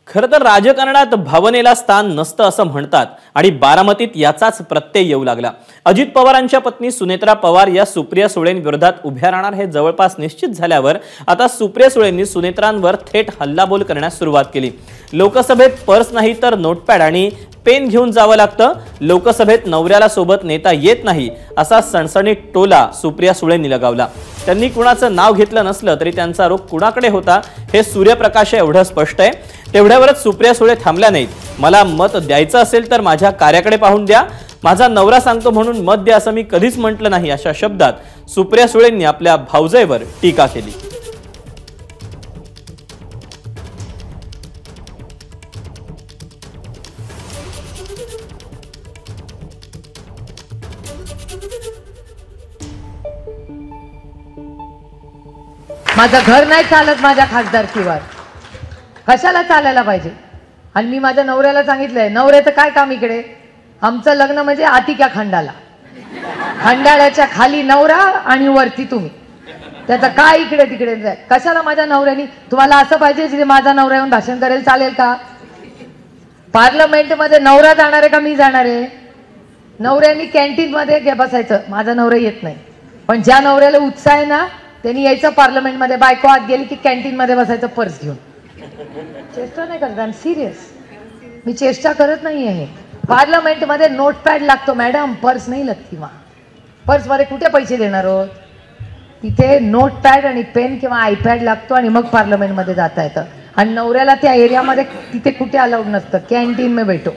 खरं तर राजकारणात भावनेला स्थान नसतं असं म्हणतात आणि बारामतीत याचाच प्रत्यय येऊ लागला। अजित पवारांच्या पत्नी सुनेत्रा पवार या सुप्रिया सुळेंविरोधात उभ्या राहणार हे जवळपास निश्चित झाल्यावर आता सुप्रिया सुळेंनी सुनेत्रांवर थेट हल्लाबोल करण्यास सुरुवात केली। लोकसभेत पर्स नाही तर नोटपॅड आणि पेन घेऊन जावं लागतं, लोकसभेत नवऱ्याला सोबत नेता येत नाही असा सणसणीत टोला सुप्रिया सुळेंनी लगावला। त्यांनी कुणाचं नाव घेतलं नसलं तरी त्यांचा रोख कुणाकडे होता हे सूर्यप्रकाश एवढं स्पष्ट आहे। तेवढ्यावरच सुप्रिया सुळे थांबल्या नाहीत। मला मत द्यायचं असेल तर माझ्या कार्याकडे पाहून द्या, माझा नवरा सांगतो म्हणून मत द्या असं मी कधीच म्हटलं नाही अशा शब्दात सुप्रिया सुळेंनी आपल्या भावजयवर टीका केली। माझं घर नाही चालत माझ्या खासदारकीवर, कशाला चालायला पाहिजे? आणि मी माझ्या नवऱ्याला सांगितलंय, नवऱ्याचं काय काम इकडे? आमचं लग्न म्हणजे आतिक्या खंडाला, खंडाळ्याच्या खाली नवरा आणि वरती तुम्ही, त्याचं काय इकडे तिकडे जाय? कशाला माझ्या नवऱ्यानी? तुम्हाला असं पाहिजे की माझा नवरा येऊन भाषण करेल, चालेल का? पार्लमेंट मध्ये नवरा जाणार आहे का मी जाणार आहे? नवऱ्यानी कॅन्टीन मध्ये बसायचं, माझा नवरा येत नाही, पण ज्या नवऱ्याला उत्साह आहे ना त्यांनी यायचं पार्लमेंट मध्ये, बायको आत गेली की कॅन्टीन मध्ये बसायचं पर्स घेऊन। चेष्टा नाही करत, आय एम सिरियस, मी चेष्टा करत नाही आहे। पार्लमेंट मध्ये नोटपॅड लागतो मॅडम, पर्स नाही लागती। पर्स मध्ये कुठे पैसे देणार आहोत? तिथे नोटपॅड आणि पेन किंवा आयपॅड लागतो आणि मग पार्लमेंट मध्ये जाता येतं। आणि नवऱ्याला त्या एरियामध्ये तिथे कुठे अलाउड नसतं, कॅन्टीन में बैठो।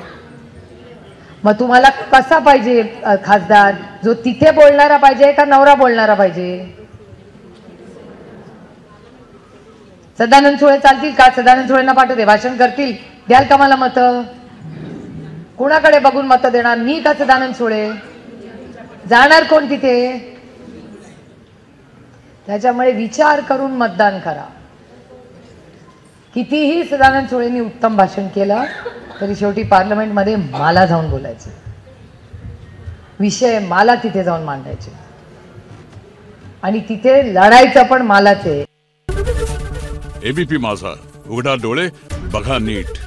मग तुम्हाला कसा पाहिजे खासदार? जो तिथे बोलणारा पाहिजे का नवरा बोलणारा पाहिजे? सदानंद सुळे चालतील का? सदानंद सुळेंना पाठवते, भाषण करतील, द्याल का मला मत? कुणाकडे बघून मत देणार, मी का सदानंद सुळे? जाणार कोण तिथे? त्याच्यामुळे विचार करून मतदान करा। कितीही सदानंद सुळेंनी उत्तम भाषण केलं तरी शेवटी पार्लमेंट मध्ये मला जाऊन बोलायचं, विषय मला तिथे जाऊन मांडायचे आणि तिथे लढायचं पण मलाच आहे। एबीपी माझा, उघडा डोळे बघा नीट।